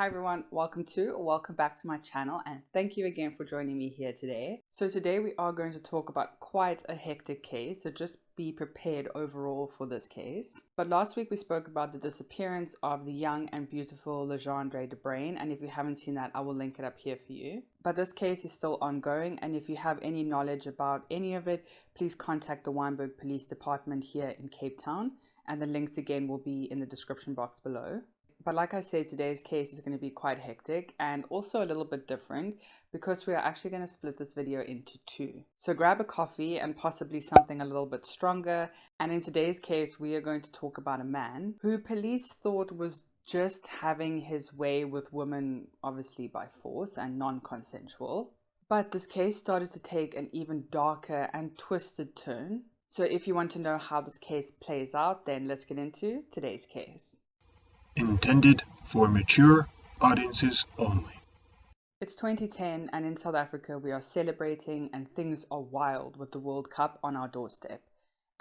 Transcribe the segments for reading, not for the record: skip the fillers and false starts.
Hi everyone, welcome back to my channel, and thank you again for joining me here today. So today we are going to talk about quite a hectic case, so just be prepared overall for this case. But last week we spoke about the disappearance of the young and beautiful Le-Jeanrdre, and if you haven't seen that, I will link it up here for you. But this case is still ongoing, and if you have any knowledge about any of it, please contact the Wynberg Police Department here in Cape Town, and the links again will be in the description box below. But like I said, today's case is going to be quite hectic and also a little bit different because we are actually going to split this video into two. So grab a coffee and possibly something a little bit stronger. And in today's case, we are going to talk about a man who police thought was just having his way with women, obviously by force and non-consensual. But this case started to take an even darker and twisted turn. So if you want to know how this case plays out, then let's get into today's case. Intended for mature audiences only. It's 2010 and in South Africa we are celebrating and things are wild with the World Cup on our doorstep.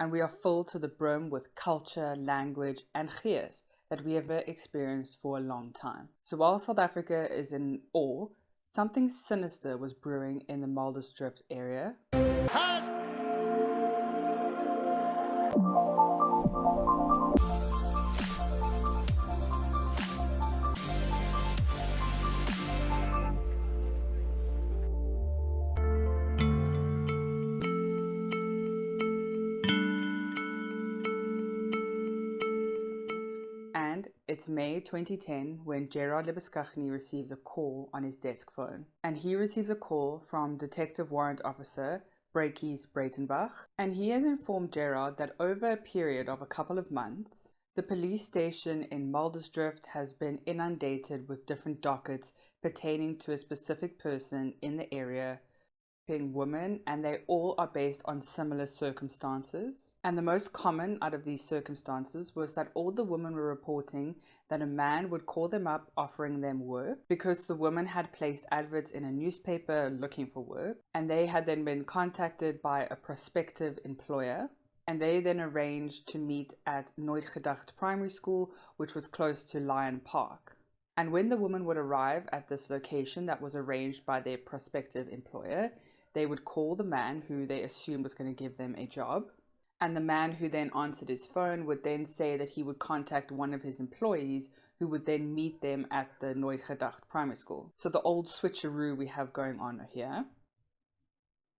And we are full to the brim with culture, language and gees that we have experienced for a long time. So while South Africa is in awe, something sinister was brewing in the Muldersdrift area. And it's May 2010 when Gerard Le-Jeanrdre receives a call on his desk phone. And he receives a call from Detective Warrant Officer Breytenbach. And he has informed Gerard that over a period of a couple of months, the police station in Muldersdrift has been inundated with different dockets pertaining to a specific person in the area, women, and they all are based on similar circumstances. And the most common out of these circumstances was that all the women were reporting that a man would call them up offering them work because the women had placed adverts in a newspaper looking for work, and they had then been contacted by a prospective employer, and they then arranged to meet at Nicoleclaire primary school, which was close to Lion Park. And when the woman would arrive at this location that was arranged by their prospective employer, they would call the man who they assumed was going to give them a job. And the man who then answered his phone would then say that he would contact one of his employees who would then meet them at the Nicoleclaire primary school. So the old switcheroo we have going on here.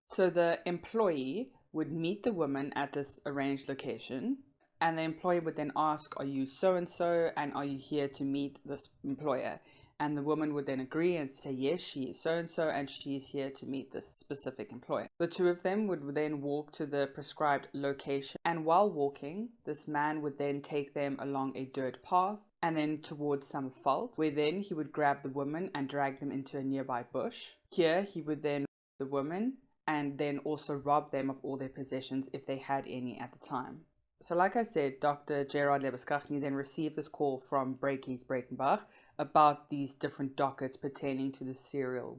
So the employee would meet the woman at this arranged location. And the employee would then ask, are you so-and-so, and are you here to meet this employer? And the woman would then agree and say, yes, she is so-and-so, and she is here to meet this specific employer. The two of them would then walk to the prescribed location. And while walking, this man would then take them along a dirt path and then towards some fault, where then he would grab the woman and drag them into a nearby bush. Here, he would then the woman and then also rob them of all their possessions if they had any at the time. So like I said, Dr. Gerard Le-Jeanrdre then received this call from Breytenbach about these different dockets pertaining to the serial.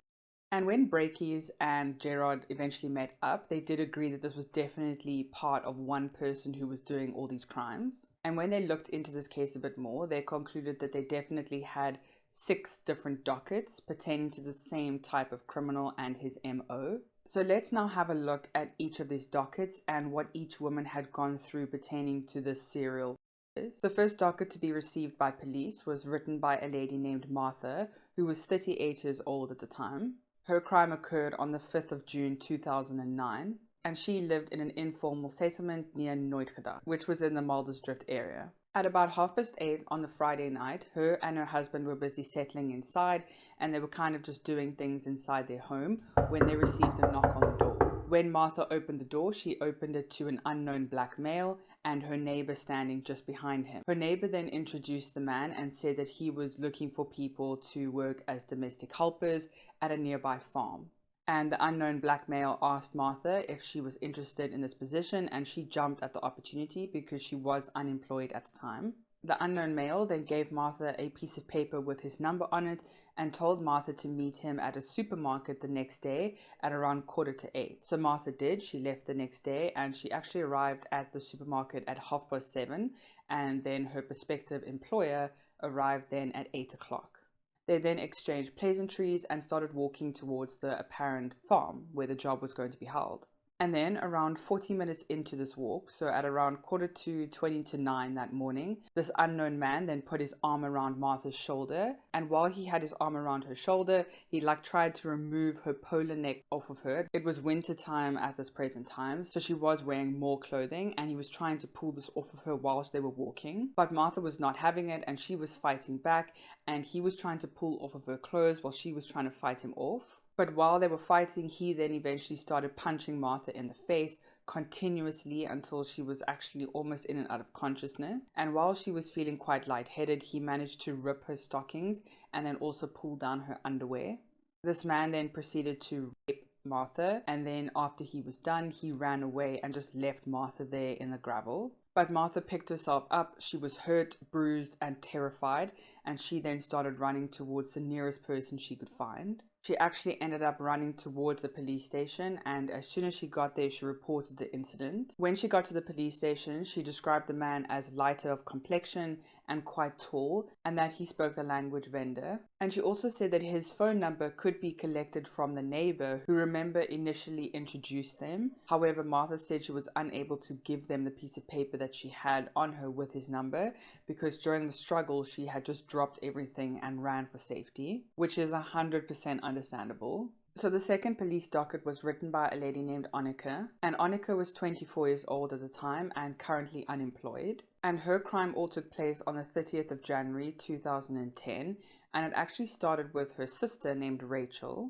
And when Breytenbach and Gerard eventually met up, they did agree that this was definitely part of one person who was doing all these crimes. And when they looked into this case a bit more, they concluded that they definitely had 6 different dockets pertaining to the same type of criminal and his MO. So let's now have a look at each of these dockets and what each woman had gone through pertaining to this serial. The first docket to be received by police was written by a lady named Martha, who was 38 years old at the time. Her crime occurred on the 5th of June 2009, and she lived in an informal settlement near Nicoleclaire, which was in the Muldersdrift area. At about 8:30 on the Friday night, her and her husband were busy settling inside, and they were kind of just doing things inside their home when they received a knock on the door. When Martha opened the door, she opened it to an unknown black male and her neighbor standing just behind him. Her neighbor then introduced the man and said that he was looking for people to work as domestic helpers at a nearby farm. And the unknown black male asked Martha if she was interested in this position, and she jumped at the opportunity because she was unemployed at the time. The unknown male then gave Martha a piece of paper with his number on it and told Martha to meet him at a supermarket the next day at around 7:15. So Martha did. She left the next day and she actually arrived at the supermarket at 7:30, and then her prospective employer arrived then at 8 o'clock. They then exchanged pleasantries and started walking towards the apparent farm where the job was going to be held. And then around 40 minutes into this walk, so at around 8:45 that morning, this unknown man then put his arm around Martha's shoulder. And while he had his arm around her shoulder, he tried to remove her polar neck off of her. It was winter time at this present time, so she was wearing more clothing, and he was trying to pull this off of her whilst they were walking. But Martha was not having it, and she was fighting back, and he was trying to pull off of her clothes while she was trying to fight him off. But while they were fighting, he then eventually started punching Martha in the face continuously until she was actually almost in and out of consciousness. And while she was feeling quite lightheaded, he managed to rip her stockings and then also pull down her underwear. This man then proceeded to rape Martha, and then after he was done, he ran away and just left Martha there in the gravel. But Martha picked herself up. She was hurt, bruised, and terrified, and she then started running towards the nearest person she could find. She actually ended up running towards a police station, and as soon as she got there, she reported the incident. When she got to the police station, she described the man as lighter of complexion and quite tall, and that he spoke the language Wynberg. And she also said that his phone number could be collected from the neighbor who, remember, initially introduced them. However, Martha said she was unable to give them the piece of paper that she had on her with his number because during the struggle she had just dropped everything and ran for safety, which is 100% understandable. So the second police docket was written by a lady named Anukica, and Anukica was 24 years old at the time and currently unemployed. And her crime all took place on the 30th of January 2010, and it actually started with her sister named Rachel.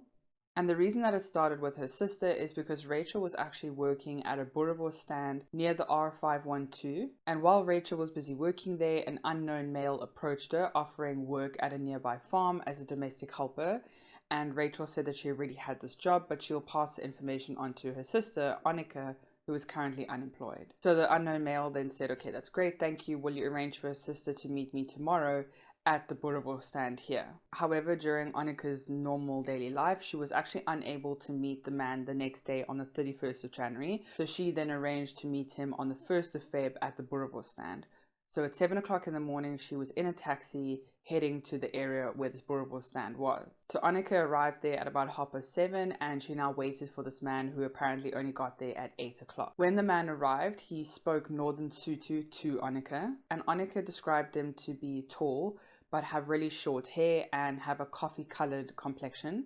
And the reason that it started with her sister is because Rachel was actually working at a boerewors stand near the R512. And while Rachel was busy working there, an unknown male approached her offering work at a nearby farm as a domestic helper. And Rachel said that she already had this job, but she'll pass the information on to her sister, Anukica, who is currently unemployed. So the unknown male then said, okay, that's great, thank you. Will you arrange for her sister to meet me tomorrow at the boerewors stand here? However, during Anukica's normal daily life, she was actually unable to meet the man the next day on the 31st of January. So she then arranged to meet him on the 1st of Feb at the boerewors stand. So at 7 o'clock in the morning, she was in a taxi heading to the area where this boerewors stand was. So Anukica arrived there at about 7:30, and she now waited for this man who apparently only got there at 8 o'clock. When the man arrived, he spoke Northern Sotho to Anukica, and Anukica described him to be tall, but have really short hair and have a coffee-colored complexion.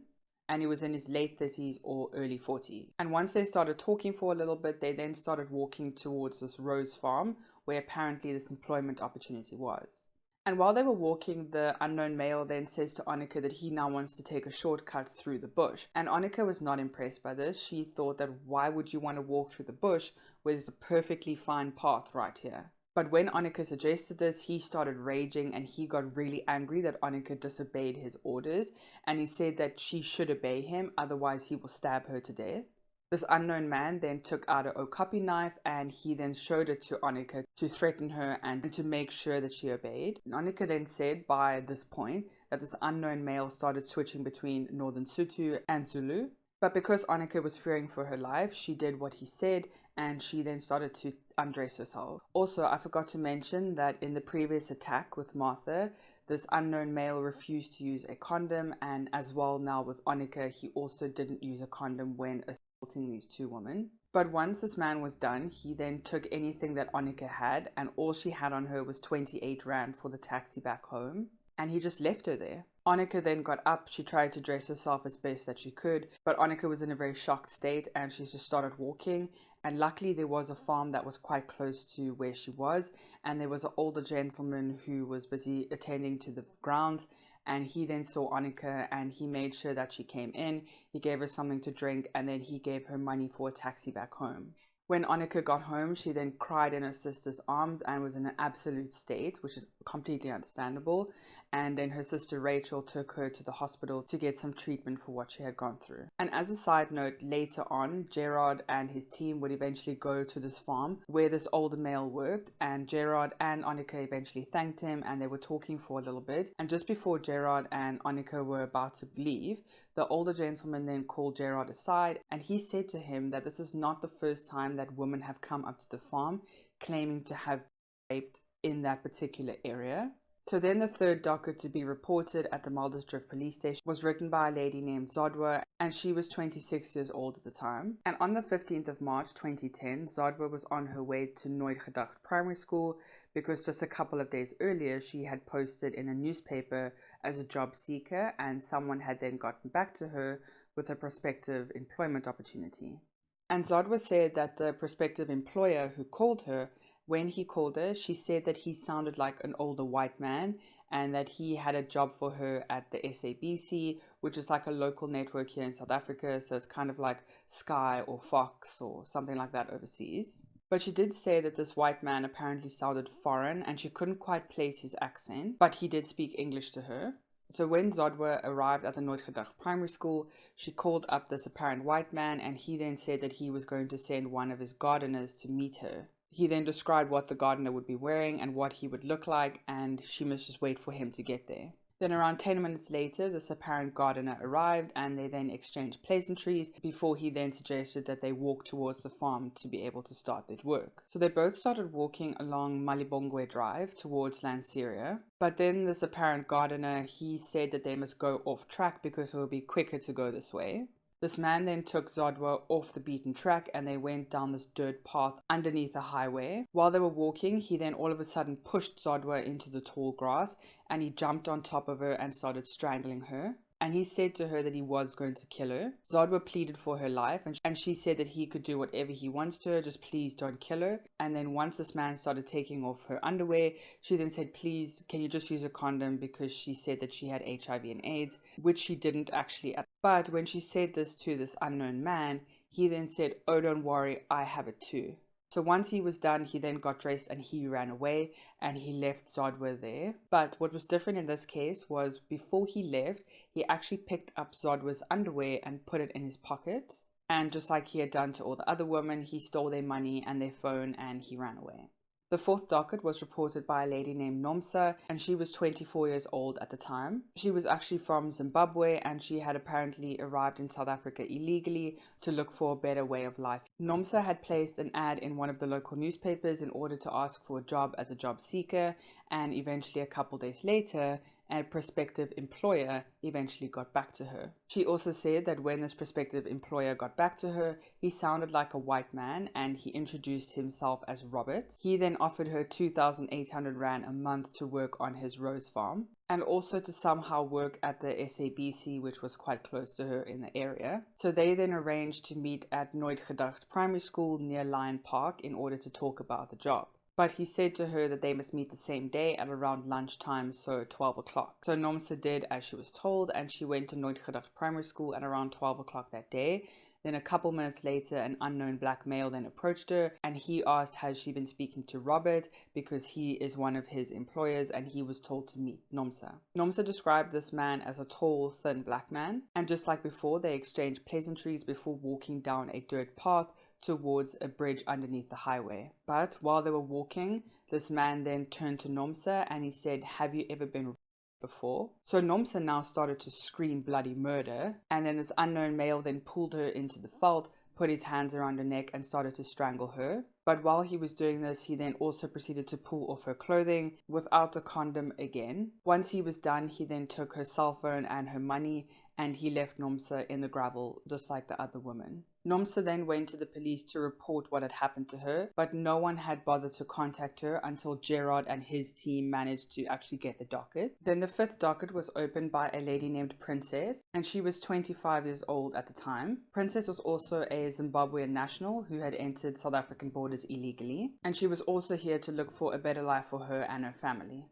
And he was in his late 30s or early 40s. And once they started talking for a little bit, they then started walking towards this rose farm, where apparently this employment opportunity was. And while they were walking, the unknown male then says to Anukica that he now wants to take a shortcut through the bush. And Anukica was not impressed by this. She thought that why would you want to walk through the bush where there's a perfectly fine path right here? But when Anukica suggested this, he started raging and he got really angry that Anukica disobeyed his orders. And he said that she should obey him, otherwise he will stab her to death. This unknown man then took out an okapi knife and he then showed it to Anukica to threaten her and to make sure that she obeyed. And Anukica then said by this point that this unknown male started switching between Northern Sotho and Zulu. But because Anukica was fearing for her life, she did what he said and she then started to undress herself. Also, I forgot to mention that in the previous attack with Martha, this unknown male refused to use a condom, and as well now with Anukica, he also didn't use a condom when assaulting these two women. But once this man was done, he then took anything that Anukica had, and all she had on her was 28 Rand for the taxi back home, and he just left her there. Anukica then got up, she tried to dress herself as best that she could, but Anukica was in a very shocked state and she just started walking. And luckily there was a farm that was quite close to where she was, and there was an older gentleman who was busy attending to the grounds, and he then saw Anukica and he made sure that she came in. He gave her something to drink and then he gave her money for a taxi back home. When Anukica got home, she then cried in her sister's arms and was in an absolute state, which is completely understandable. And then her sister Rachel took her to the hospital to get some treatment for what she had gone through. And as a side note, later on, Gerard and his team would eventually go to this farm where this older male worked, and Gerard and Anukica eventually thanked him and they were talking for a little bit. And just before Gerard and Anukica were about to leave, the older gentleman then called Gerard aside and he said to him that this is not the first time that women have come up to the farm claiming to have been raped in that particular area. So then the third docket to be reported at the Muldersdrift police station was written by a lady named Zodwa, and she was 26 years old at the time. And on the 15th of March 2010, Zodwa was on her way to Nicoleclaire primary school because just a couple of days earlier she had posted in a newspaper as a job seeker, and someone had then gotten back to her with a prospective employment opportunity. And Zodwa said that the prospective employer who called her, when he called her, she said that he sounded like an older white man and that he had a job for her at the SABC, which is like a local network here in South Africa. So it's kind of like Sky or Fox or something like that overseas. But she did say that this white man apparently sounded foreign and she couldn't quite place his accent, but he did speak English to her. So when Zodwa arrived at the Nicoleclaire primary school, she called up this apparent white man, and he then said that he was going to send one of his gardeners to meet her. He then described what the gardener would be wearing and what he would look like, and she must just wait for him to get there. Then around 10 minutes later, this apparent gardener arrived, and they then exchanged pleasantries before he then suggested that they walk towards the farm to be able to start their work. So they both started walking along Malibongwe Drive towards Lanseria, but then this apparent gardener, he said that they must go off track because it will be quicker to go this way. This man then took Zodwa off the beaten track and they went down this dirt path underneath the highway. While they were walking, he then all of a sudden pushed Zodwa into the tall grass and he jumped on top of her and started strangling her. And he said to her that he was going to kill her. Zodwa pleaded for her life, and she said that he could do whatever he wants to her, just please don't kill her. And then once this man started taking off her underwear, she then said, please, can you just use a condom, because she said that she had HIV and AIDS, which she didn't actually. But when she said this to this unknown man, he then said, oh, don't worry, I have it too. So once he was done, he then got dressed and he ran away and he left Zodwa there. But what was different in this case was before he left, he actually picked up Zodwa's underwear and put it in his pocket. And just like he had done to all the other women, he stole their money and their phone and he ran away. The fourth docket was reported by a lady named Nomsa, and she was 24 years old at the time. She was actually from Zimbabwe, and she had apparently arrived in South Africa illegally to look for a better way of life. Nomsa had placed an ad in one of the local newspapers in order to ask for a job as a job seeker, and eventually a couple days later, a prospective employer eventually got back to her. She also said that when this prospective employer got back to her, he sounded like a white man and he introduced himself as Robert. He then offered her 2,800 Rand a month to work on his rose farm and also to somehow work at the SABC, which was quite close to her in the area. So they then arranged to meet at Nicoleclaire primary school near Lion Park in order to talk about the job. But he said to her that they must meet the same day at around lunchtime, so 12 o'clock. So Nomsa did as she was told, and she went to Nicoleclaire primary school at around 12 o'clock that day. Then a couple minutes later, an unknown black male then approached her, and he asked has she been speaking to Robert, because he is one of his employers, and he was told to meet Nomsa. Nomsa described this man as a tall, thin black man, and just like before, they exchanged pleasantries before walking down a dirt path towards a bridge underneath the highway. But while they were walking, this man then turned to Nomsa and he said, have you ever been before? So Nomsa now started to scream bloody murder, and then this unknown male then pulled her into the veld, put his hands around her neck and started to strangle her. But while he was doing this, he then also proceeded to pull off her clothing without a condom again. Once he was done, he then took her cell phone and her money, and he left Nomsa in the gravel just like the other woman. Nomsa then went to the police to report what had happened to her, but no one had bothered to contact her until Gerard and his team managed to actually get the docket. Then the fifth docket was opened by a lady named Princess, and she was 25 years old at the time. Princess was also a Zimbabwean national who had entered South African borders illegally, and she was also here to look for a better life for her and her family.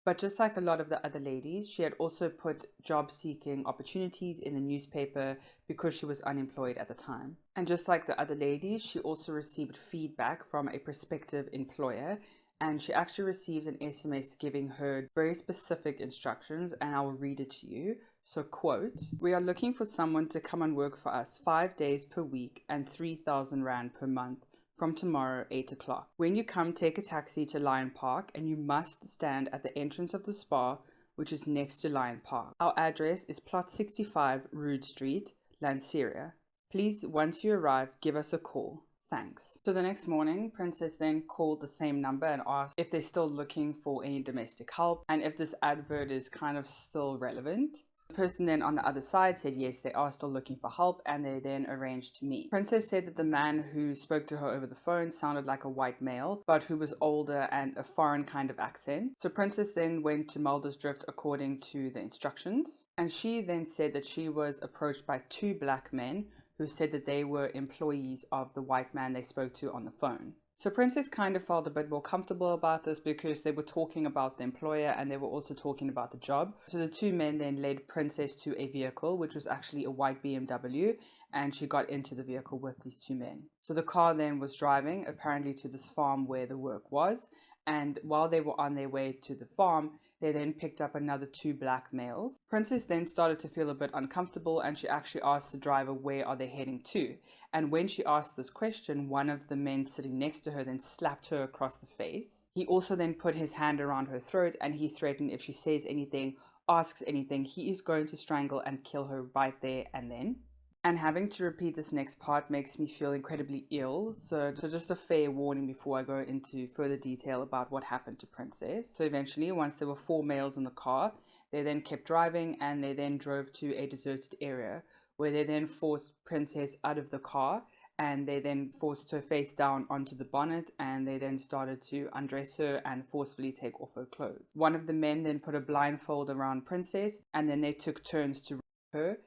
But just like a lot of the other ladies, she had also put job-seeking opportunities in the newspaper because she was unemployed at the time. And just like the other ladies, she also received feedback from a prospective employer, and she actually received an SMS giving her very specific instructions, and I will read it to you. So, quote, we are looking for someone to come and work for us 5 days per week and 3,000 Rand per month. From tomorrow, 8 o'clock. When you come, take a taxi to Lion Park and you must stand at the entrance of the spa, which is next to Lion Park. Our address is plot 65 Rood Street, Lanseria. Please, once you arrive, give us a call. Thanks. So the next morning, Princess then called the same number and asked if they're still looking for any domestic help and if this advert is kind of still relevant. The person then on the other side said yes, they are still looking for help, and they then arranged to meet. Princess said that the man who spoke to her over the phone sounded like a white male, but who was older and a foreign kind of accent. So Princess then went to Muldersdrift according to the instructions, and she then said that she was approached by two black men who said that they were employees of the white man they spoke to on the phone. So Princess kind of felt a bit more comfortable about this because they were talking about the employer and they were also talking about the job. So the two men then led Princess to a vehicle, which was actually a white BMW, and she got into the vehicle with these two men. So the car then was driving apparently to this farm where the work was, and while they were on their way to the farm, they then picked up another two black males. Princess then started to feel a bit uncomfortable, and she actually asked the driver where are they heading to. And when she asked this question, one of the men sitting next to her then slapped her across the face. He also then put his hand around her throat, and he threatened if she says anything, asks anything, he is going to strangle and kill her right there and then. And having to repeat this next part makes me feel incredibly ill, so just a fair warning before I go into further detail about what happened to Princess. So eventually, once there were four males in the car, they then kept driving and they then drove to a deserted area where they then forced Princess out of the car, and they then forced her face down onto the bonnet, and they then started to undress her and forcefully take off her clothes. One of the men then put a blindfold around Princess, and then they took turns to rape her,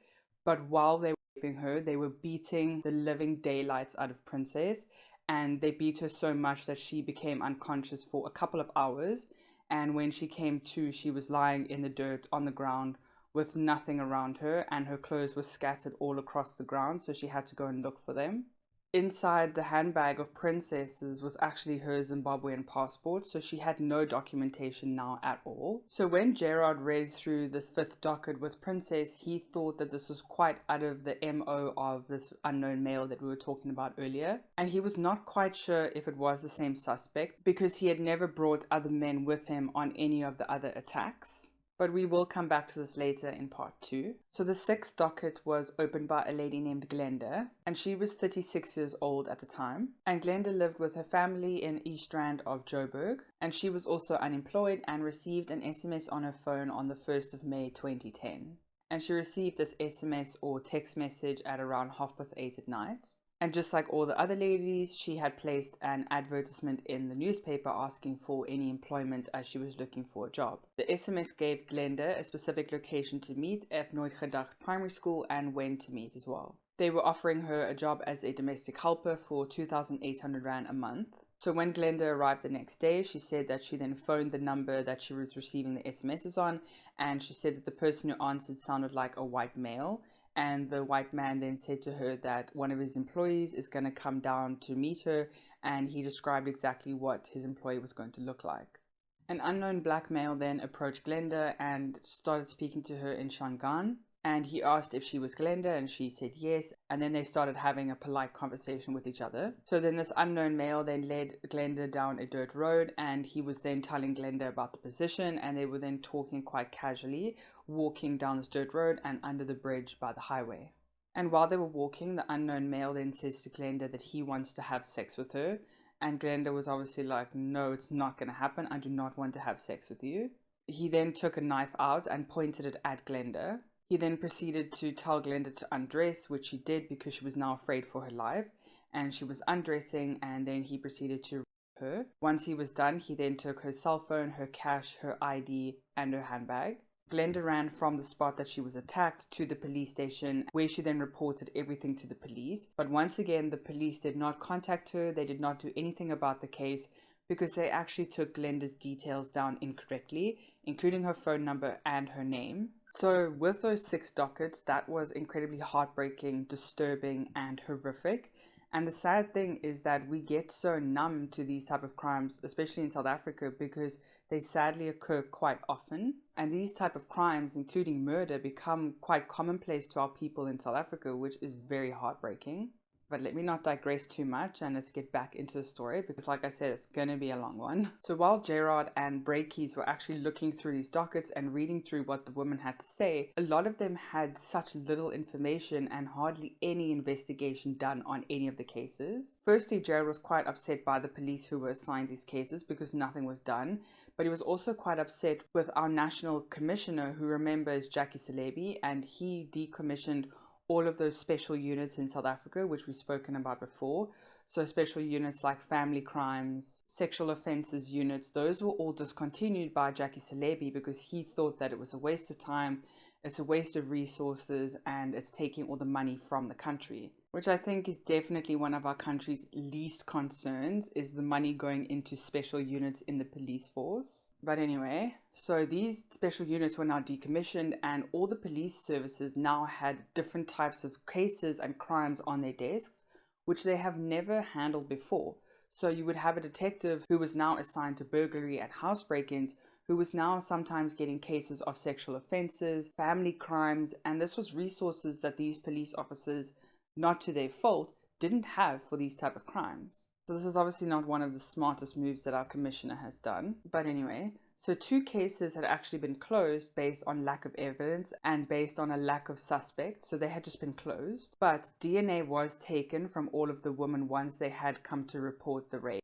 but while they were raping her, they were beating the living daylights out of Princess, and they beat her so much that she became unconscious for a couple of hours, and when she came to, she was lying in the dirt on the ground with nothing around her, and her clothes were scattered all across the ground, so she had to go and look for them. Inside the handbag of Princess's was actually her Zimbabwean passport, so she had no documentation now at all. So when Gerard read through this fifth docket with Princess, he thought that this was quite out of the MO of this unknown male that we were talking about earlier, and he was not quite sure if it was the same suspect because he had never brought other men with him on any of the other attacks. But we will come back to this later in part 2. So the sixth docket was opened by a lady named Glenda, and she was 36 years old at the time. And Glenda lived with her family in Le-Jeanrdre of Joburg, and she was also unemployed and received an SMS on her phone on the 1st of May 2010. And she received this SMS or text message at around 8:30 at night. And just like all the other ladies, she had placed an advertisement in the newspaper asking for any employment as she was looking for a job. The SMS gave Glenda a specific location to meet at Nicoleclaire Primary School and when to meet as well. They were offering her a job as a domestic helper for 2,800 Rand a month. So when Glenda arrived the next day, she said that she then phoned the number that she was receiving the SMSs on, and she said that the person who answered sounded like a white male. And the white man then said to her that one of his employees is going to come down to meet her, and he described exactly what his employee was going to look like. An unknown black male then approached Glenda and started speaking to her in Shangaan, and he asked if she was Glenda, and she said yes, and then they started having a polite conversation with each other. So then this unknown male then led Glenda down a dirt road, and he was then telling Glenda about the position, and they were then talking quite casually, walking down this dirt road and under the bridge by the highway. And while they were walking, the unknown male then says to Glenda that he wants to have sex with her, and Glenda was obviously like, no, it's not going to happen, I do not want to have sex with you. He then took a knife out and pointed it at Glenda. He then proceeded to tell Glenda to undress, which she did because she was now afraid for her life, and she was undressing, and then he proceeded to rape her. Once he was done, he then took her cell phone, her cash, her ID, and her handbag. Glenda ran from the spot that she was attacked to the police station, where she then reported everything to the police. But once again, the police did not contact her. They did not do anything about the case because they actually took Glenda's details down incorrectly, including her phone number and her name. So with those 6 dockets, that was incredibly heartbreaking, disturbing, and horrific. And the sad thing is that we get so numb to these type of crimes, especially in South Africa, because they sadly occur quite often. And these type of crimes, including murder, become quite commonplace to our people in South Africa, which is very heartbreaking. But let me not digress too much and let's get back into the story because like I said, it's going to be a long one. So while Gerard and Breakies were actually looking through these dockets and reading through what the woman had to say, a lot of them had such little information and hardly any investigation done on any of the cases. Firstly, Gerard was quite upset by the police who were assigned these cases because nothing was done. But he was also quite upset with our national commissioner, who remembers Jackie Selebi, and he decommissioned all of those special units in South Africa, which we've spoken about before. So special units like family crimes, sexual offences units, those were all discontinued by Jackie Selebi because he thought that it was a waste of time, it's a waste of resources, and it's taking all the money from the country. Which I think is definitely one of our country's least concerns, is the money going into special units in the police force. But anyway, so these special units were now decommissioned and all the police services now had different types of cases and crimes on their desks, which they have never handled before. So you would have a detective who was now assigned to burglary and house break-ins, who was now sometimes getting cases of sexual offences, family crimes, and this was resources that these police officers, not to their fault, didn't have for these type of crimes. So this is obviously not one of the smartest moves that our commissioner has done. But anyway, so 2 cases had actually been closed based on lack of evidence and based on a lack of suspect. So they had just been closed. But DNA was taken from all of the women once they had come to report the rape.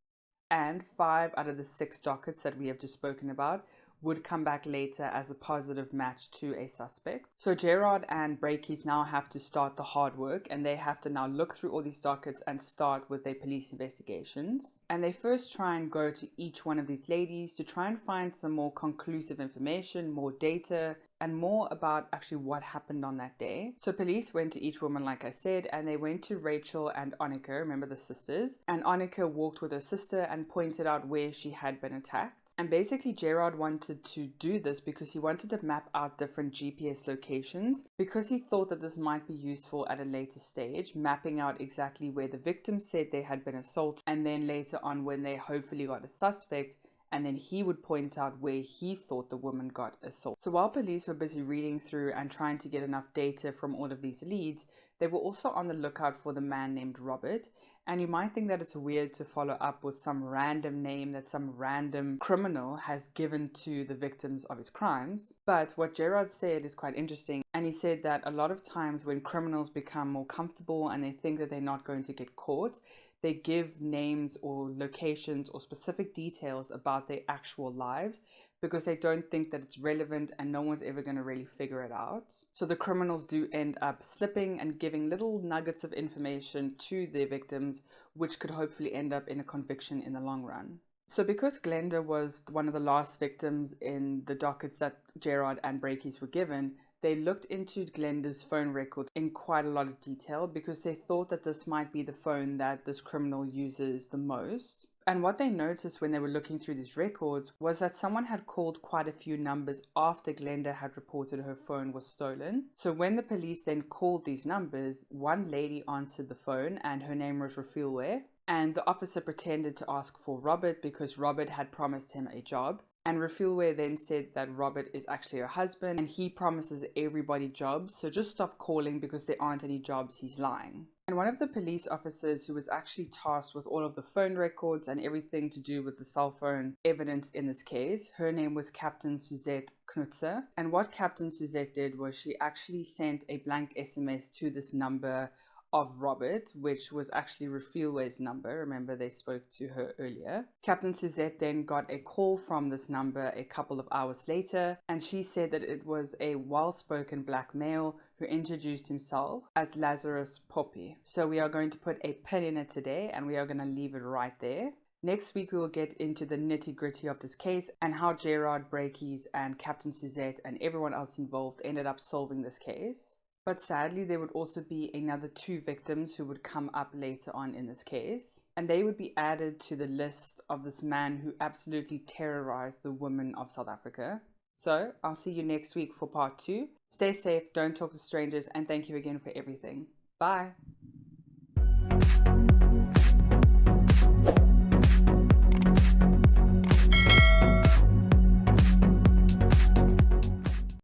And 5 out of the 6 dockets that we have just spoken about would come back later as a positive match to a suspect. So Gerard and Breakies now have to start the hard work, and they have to now look through all these dockets and start with their police investigations. And they first try and go to each one of these ladies to try and find some more conclusive information, more data, and more about actually what happened on that day. So police went to each woman, like I said, and they went to Rachel and Anukica, remember the sisters, and Anukica walked with her sister and pointed out where she had been attacked. And basically Gerard wanted to do this because he wanted to map out different GPS locations because he thought that this might be useful at a later stage, mapping out exactly where the victims said they had been assaulted, and then later on when they hopefully got a suspect, and then he would point out where he thought the woman got assaulted. So while police were busy reading through and trying to get enough data from all of these leads, they were also on the lookout for the man named Robert. And you might think that it's weird to follow up with some random name that some random criminal has given to the victims of his crimes. But what Gerard said is quite interesting. And he said that a lot of times when criminals become more comfortable and they think that they're not going to get caught, they give names or locations or specific details about their actual lives because they don't think that it's relevant and no one's ever going to really figure it out. So the criminals do end up slipping and giving little nuggets of information to their victims, which could hopefully end up in a conviction in the long run. So because Glenda was one of the last victims in the dockets that Gerard and Breakies were given, they looked into Glenda's phone records in quite a lot of detail because they thought that this might be the phone that this criminal uses the most. And what they noticed when they were looking through these records was that someone had called quite a few numbers after Glenda had reported her phone was stolen. So when the police then called these numbers, one lady answered the phone and her name was Refilwe. And the officer pretended to ask for Robert because Robert had promised him a job. And Refilwe then said that Robert is actually her husband and he promises everybody jobs, so just stop calling because there aren't any jobs, he's lying. And one of the police officers who was actually tasked with all of the phone records and everything to do with the cell phone evidence in this case, her name was Captain Suzette Knutzer. And what Captain Suzette did was she actually sent a blank SMS to this number of Robert, which was actually Refilwe's number. Remember, they spoke to her earlier. Captain Suzette then got a call from this number a couple of hours later, and she said that it was a well-spoken black male who introduced himself as Lazarus Poppy. So we are going to put a pin in it today, and we are going to leave it right there. Next week, we will get into the nitty-gritty of this case and how Gerard, Breakies, and Captain Suzette and everyone else involved ended up solving this case. But sadly, there would also be another 2 victims who would come up later on in this case. And they would be added to the list of this man who absolutely terrorized the women of South Africa. So I'll see you next week for part 2. Stay safe, don't talk to strangers, and thank you again for everything. Bye.